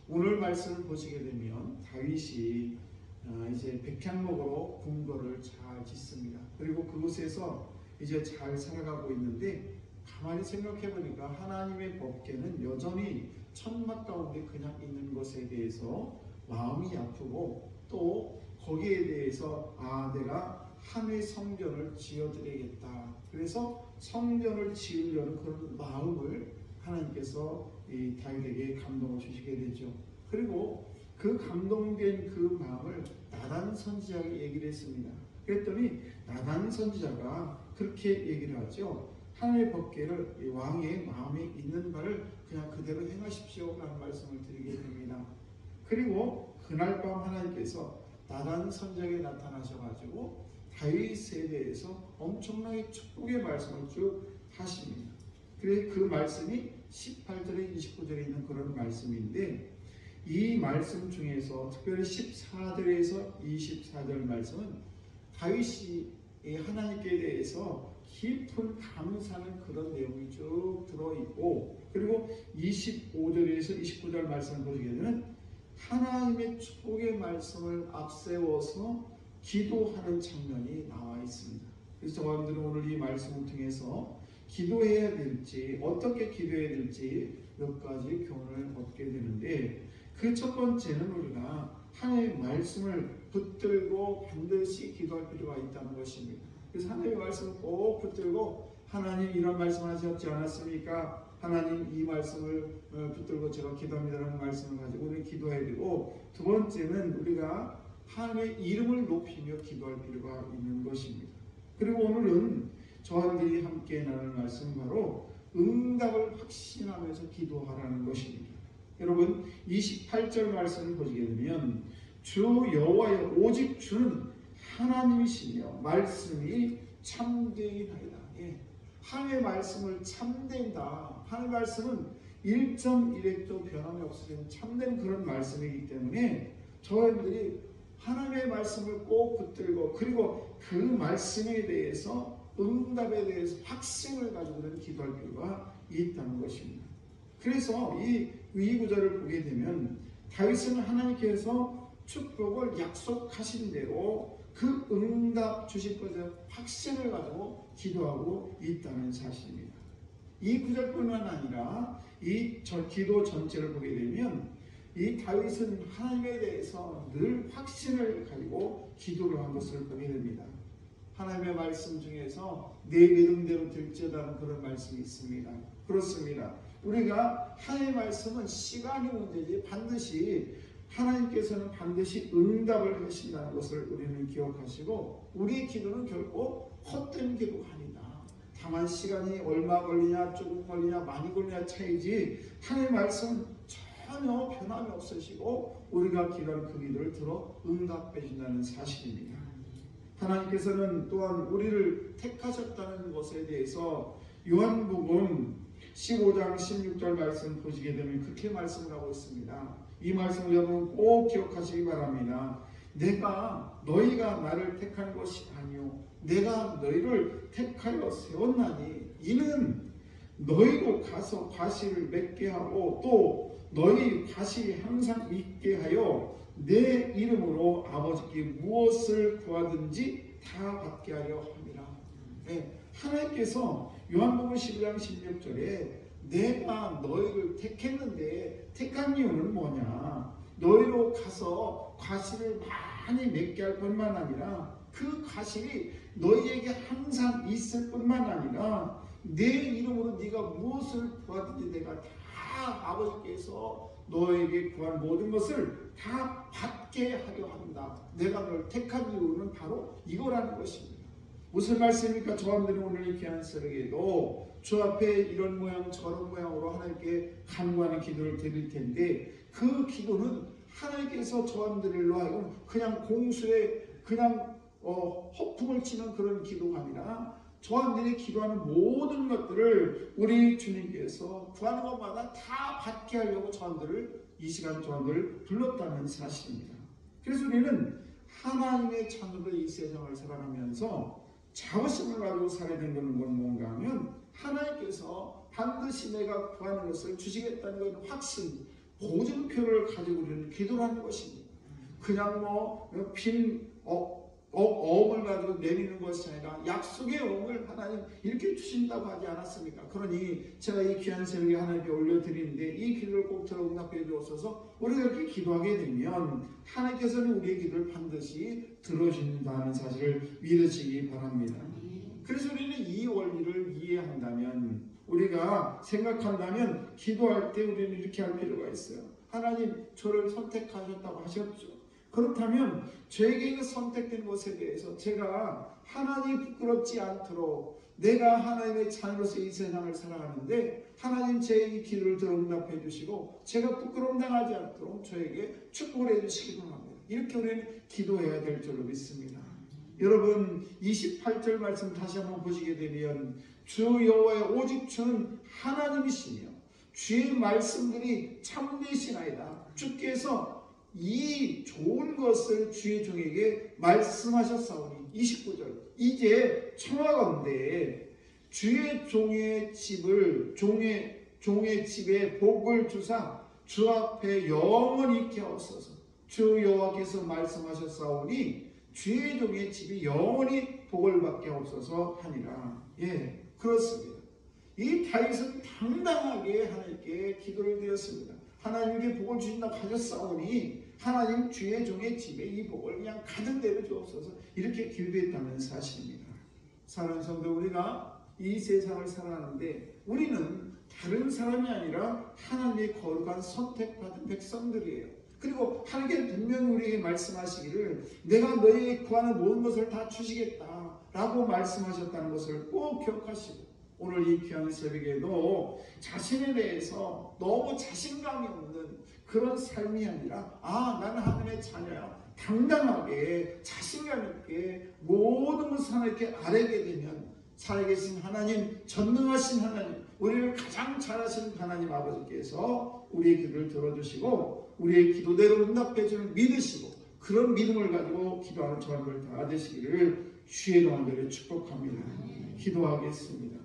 오늘 말씀을 보시게 되면 다윗이 이제 백향목으로 궁궐을 잘 짓습니다. 그리고 그곳에서 이제 잘 살아가고 있는데 가만히 생각해 보니까 하나님의 법궤는 여전히 천막 가운데 그냥 있는 것에 대해서 마음이 아프고 또 거기에 대해서 내가 함의 성전을 지어드리겠다. 그래서 성전을 지으려는 그런 마음을 하나님께서 이 다윗에게 감동을 주시게 되죠. 그리고 그 감동된 그 마음을 나단 선지자에게 얘기를 했습니다. 그랬더니 나단 선지자가 그렇게 얘기를 하죠. 하나님의 법궤를 왕의 마음에 있는 바를 그냥 그대로 행하십시오 라는 말씀을 드리게 됩니다. 그리고 그날 밤 하나님께서 나단 선지자에게 나타나셔가지고 다윗에 대해서 엄청나게 축복의 말씀을 쭉 하십니다. 그래서 그 말씀이 18절에 29절에 있는 그런 말씀인데 이 말씀 중에서 특별히 14절에서 24절 말씀은 다윗이 하나님께 대해서 깊은 감사하는 그런 내용이 쭉 들어있고 그리고 25절에서 29절 말씀을 보시게 되면 하나님의 축복의 말씀을 앞세워서 기도하는 장면이 나와 있습니다. 그래서 저와들은 오늘 이 말씀을 통해서 기도해야 될지 어떻게 기도해야 될지 몇 가지 교훈을 얻게 되는데 그 첫 번째는 우리가 하나님의 말씀을 붙들고 반드시 기도할 필요가 있다는 것입니다. 그래서 하나님의 말씀을 꼭 붙들고 하나님 이런 말씀하셨지 않았습니까? 하나님 이 말씀을 붙들고 제가 기도합니다라는 말씀을 가지고 우리는 기도해야 되고 두 번째는 우리가 하나님의 이름을 높이며 기도할 필요가 있는 것입니다. 그리고 오늘은 저와들이 함께 나눌 말씀 바로 응답을 확신하면서 기도하라는 것입니다. 여러분 28절 말씀을 보시게 되면 주 여호와여 오직 주는 하나님이시며 말씀이 참되이나이다. 하나님의 말씀을 참된다. 하나님의 말씀은 1.1획도 변함이 없으신 참된 그런 말씀이기 때문에 저희들이 하나님의 말씀을 꼭 붙들고 그리고 그 말씀에 대해서 응답에 대해서 확신을 가지고는 기도할 필요가 있다는 것입니다. 그래서 이 구절을 보게 되면 다윗은 하나님께서 축복을 약속하신 대로 그 응답 주실 것에 확신을 가지고 기도하고 있다는 사실입니다. 이 구절뿐만 아니라 이 기도 전체를 보게 되면 이 다윗은 하나님에 대해서 늘 확신을 가지고 기도를 한 것을 보게 됩니다. 하나님의 말씀 중에서 내 믿음대로 될지어다는 그런 말씀이 있습니다. 그렇습니다. 우리가 하나님의 말씀은 시간이 문제지 하나님께서는 반드시 응답을 하신다는 것을 우리는 기억하시고 우리의 기도는 결코 헛된 기도가 아니다. 다만 시간이 얼마 걸리냐 조금 걸리냐 많이 걸리냐 차이지 하나님의 말씀은 전혀 변함이 없으시고 우리가 기도하는 그 기도를 들어 응답해 준다는 사실입니다. 하나님께서는 또한 우리를 택하셨다는 것에 대해서 요한복음 15장 16절 말씀 보시게 되면 그렇게 말씀을 하고 있습니다. 이 말씀을 여러분 꼭 기억하시기 바랍니다. 너희가 나를 택한 것이 아니요 내가 너희를 택하여 세웠나니 이는 너희로 가서 과실을 맺게 하고 또 너희 과실이 항상 있게 하여 내 이름으로 아버지께 무엇을 구하든지 다 받게 하려 함이라. 하나님께서 요한복음 15장 16절에 내가 너희를 택했는데 택한 이유는 뭐냐? 너희로 가서 과실을 많이 맺게 할 뿐만 아니라 그 과실이 너희에게 항상 있을 뿐만 아니라 내 이름으로 네가 무엇을 구하든지 내가 다 아버지께서 너에게 구한 모든 것을 다 받게 하려 한다. 내가 너를 택한 이유는 바로 이거라는 것입니다. 무슨 말씀입니까? 저함들은 오늘 이 귀한 새벽에도 주 앞에 이런 모양 저런 모양으로 하나님께 간구하는 기도를 드릴 텐데 그 기도는 하나님께서 저함들로 하여금 그냥 공수에 그냥 허풍을 치는 그런 기도가 아니라 저함들이 기도하는 모든 것들을 우리 주님께서 구하는 것마다 다 받게 하려고 저함들을 이 시간 저함들을 불렀다는 사실입니다. 그래서 우리는 하나님의 자녀로 이 세상을 살아가면서 자부심을 가지고 살아야 되는 건 뭔가 하면 하나님께서 반드시 내가 구하는 것을 주시겠다는 건 확신, 보증표를 가지고 우리는 기도를 하는 것입니다. 그냥 빈 어음을 가지고 내리는 것이 아니라 약속의 어음을 하나님 이렇게 주신다고 하지 않았습니까? 그러니 제가 이 귀한 새벽에 하나님께 올려드리는데 이 기도를 꼭 들어 응답해 주옵소서. 우리가 이렇게 기도하게 되면 하나님께서는 우리의 기도를 반드시 들어주신다는 사실을 믿으시기 바랍니다. 그래서 우리는 이 원리를 이해한다면, 우리가 생각한다면 기도할 때 우리는 이렇게 할 필요가 있어요. 하나님 저를 선택하셨다고 하셨죠. 그렇다면 저에게 선택된 것에 대해서 제가 하나님 부끄럽지 않도록 내가 하나님의 자녀로서 이 세상을 살아가는데 하나님 제 이 기도를 들어 응답해 주시고 제가 부끄러움 당하지 않도록 저에게 축복을 해주시기 바랍니다. 이렇게 우리는 기도해야 될 줄로 믿습니다. 여러분 28절 말씀 다시 한번 보시게 되면 주 여호와의 오직 주는 하나님이시며 주의 말씀들이 참되시나이다. 주께서 이 좋은 것을 주의 종에게 말씀하셨사오니 29절 이제 청하건대 주의 종의 집을 종의 집에 복을 주사 주 앞에 영원히 있게 하옵소서. 주 여호와께서 말씀하셨사오니 주의 종의 집이 영원히 복을 받게 하옵소서 하니라. 예, 그렇습니다. 이 다윗은 당당하게 하나님께 기도를 드렸습니다. 하나님께 복을 주신다고 하셨사오니 하나님 주의 종의 집에 이 복을 그냥 가득 내려 주옵소서 이렇게 기도했다는 사실입니다. 사랑하는 성도, 우리가 이 세상을 살아가는데 우리는 다른 사람이 아니라 하나님의 거룩한 선택받은 백성들이에요. 그리고 하나님께서 분명히 우리에게 말씀하시기를 내가 너희에게 구하는 모든 것을 다 주시겠다 라고 말씀하셨다는 것을 꼭 기억하시고, 오늘 이 귀한 새벽에도 자신에 대해서 너무 자신감이 없는 그런 삶이 아니라 나는 하나님의 자녀야, 당당하게 자신감 있게 모든 것을 하나님께 아뢰게 되면 살아계신 하나님, 전능하신 하나님, 우리를 가장 잘하시는 하나님 아버지께서 우리의 기도를 들어주시고 우리의 기도대로 응답해 주를 믿으시고 그런 믿음을 가지고 기도하는 저를 다 되시기를 주의 이름으로 축복합니다. 기도하겠습니다.